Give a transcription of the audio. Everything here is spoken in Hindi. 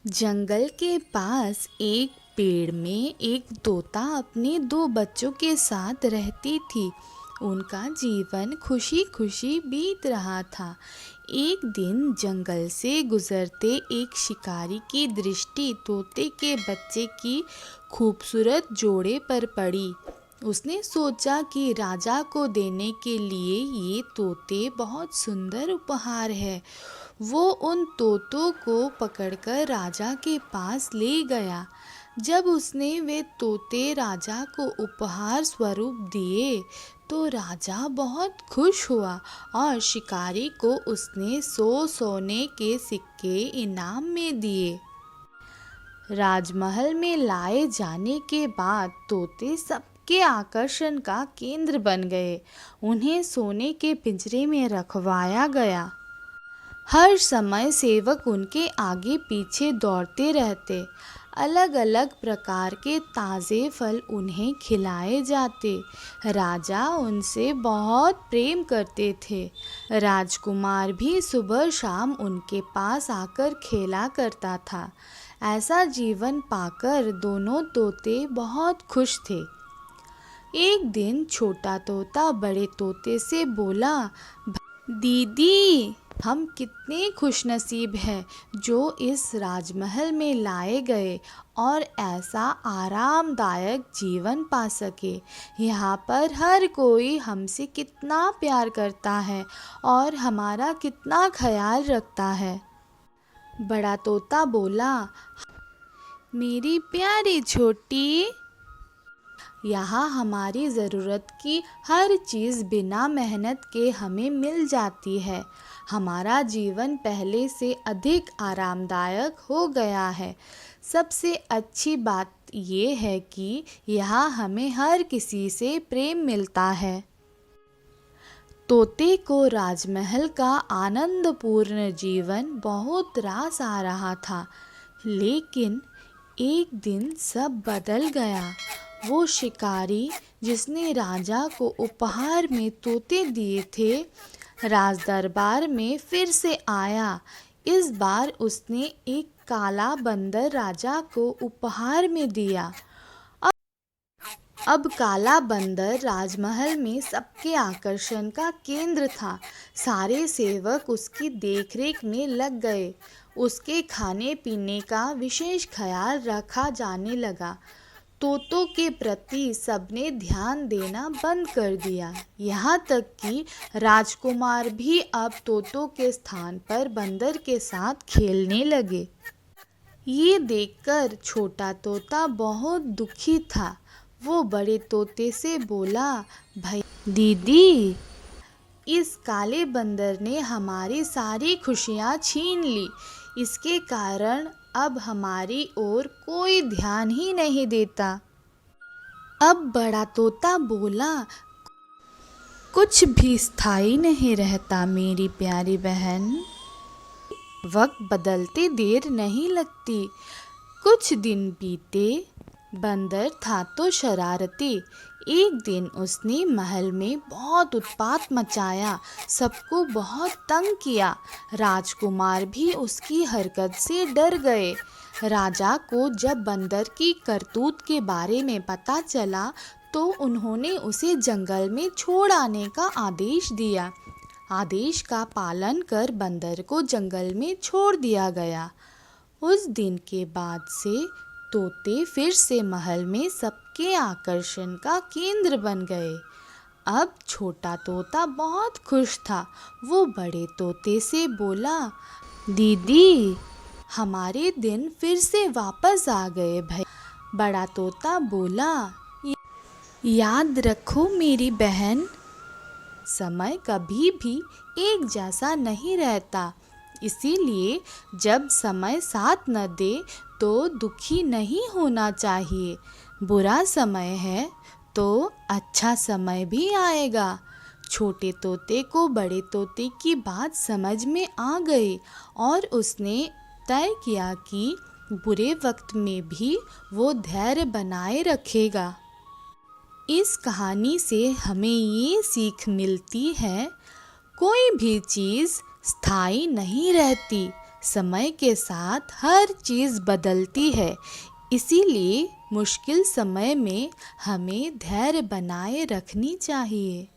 जंगल के पास एक पेड़ में एक तोता अपने दो बच्चों के साथ रहती थी। उनका जीवन खुशी खुशी बीत रहा था। एक दिन जंगल से गुजरते एक शिकारी की दृष्टि तोते के बच्चे की खूबसूरत जोड़े पर पड़ी। उसने सोचा कि राजा को देने के लिए ये तोते बहुत सुंदर उपहार है। वो उन तोतों को पकड़कर राजा के पास ले गया। जब उसने वे तोते राजा को उपहार स्वरूप दिए तो राजा बहुत खुश हुआ और शिकारी को उसने 100 सोने के सिक्के इनाम में दिए। राजमहल में लाए जाने के बाद तोते सबके आकर्षण का केंद्र बन गए। उन्हें सोने के पिंजरे में रखवाया गया। हर समय सेवक उनके आगे पीछे दौड़ते रहते। अलग अलग प्रकार के ताज़े फल उन्हें खिलाए जाते। राजा उनसे बहुत प्रेम करते थे। राजकुमार भी सुबह शाम उनके पास आकर खेला करता था। ऐसा जीवन पाकर दोनों तोते बहुत खुश थे। एक दिन छोटा तोता बड़े तोते से बोला, दीदी, हम कितने खुशनसीब हैं जो इस राजमहल में लाए गए और ऐसा आरामदायक जीवन पा सके। यहाँ पर हर कोई हमसे कितना प्यार करता है और हमारा कितना ख्याल रखता है। बड़ा तोता बोला, मेरी प्यारी छोटी, यहाँ हमारी ज़रूरत की हर चीज़ बिना मेहनत के हमें मिल जाती है। हमारा जीवन पहले से अधिक आरामदायक हो गया है। सबसे अच्छी बात ये है कि यहाँ हमें हर किसी से प्रेम मिलता है। तोते को राजमहल का आनंदपूर्ण जीवन बहुत रास आ रहा था, लेकिन एक दिन सब बदल गया। वो शिकारी जिसने राजा को उपहार में तोते दिए थे, राज दरबार में फिर से आया। इस बार उसने एक काला बंदर राजा को उपहार में दिया। अब काला बंदर राजमहल में सबके आकर्षण का केंद्र था। सारे सेवक उसकी देखरेख में लग गए। उसके खाने पीने का विशेष ख्याल रखा जाने लगा। तोतों के प्रति सबने ध्यान देना बंद कर दिया। यहाँ तक कि राजकुमार भी अब तोतों के स्थान पर बंदर के साथ खेलने लगे। ये देखकर छोटा तोता बहुत दुखी था। वो बड़े तोते से बोला, भाई दीदी, इस काले बंदर ने हमारी सारी खुशियाँ छीन ली। इसके कारण अब हमारी ओर कोई ध्यान ही नहीं देता। अब बड़ा तोता बोला, कुछ भी स्थायी नहीं रहता मेरी प्यारी बहन। वक्त बदलते देर नहीं लगती। कुछ दिन बीते। बंदर था तो शरारती। एक दिन उसने महल में बहुत उत्पात मचाया, सबको बहुत तंग किया। राजकुमार भी उसकी हरकत से डर गए। राजा को जब बंदर की करतूत के बारे में पता चला तो उन्होंने उसे जंगल में छोड़ आने का आदेश दिया। आदेश का पालन कर बंदर को जंगल में छोड़ दिया गया। उस दिन के बाद से तोते फिर से महल में सबके आकर्षण का केंद्र बन गए। अब छोटा तोता बहुत खुश था। वो बड़े तोते से बोला, दीदी, हमारे दिन फिर से वापस आ गए भाई। बड़ा तोता बोला, याद रखो मेरी बहन, समय कभी भी एक जैसा नहीं रहता। इसीलिए जब समय साथ न दे तो दुखी नहीं होना चाहिए। बुरा समय है तो अच्छा समय भी आएगा। छोटे तोते को बड़े तोते की बात समझ में आ गई और उसने तय किया कि बुरे वक्त में भी वो धैर्य बनाए रखेगा। इस कहानी से हमें ये सीख मिलती है, कोई भी चीज़ स्थायी नहीं रहती। समय के साथ हर चीज़ बदलती है, इसीलिए मुश्किल समय में हमें धैर्य बनाए रखनी चाहिए।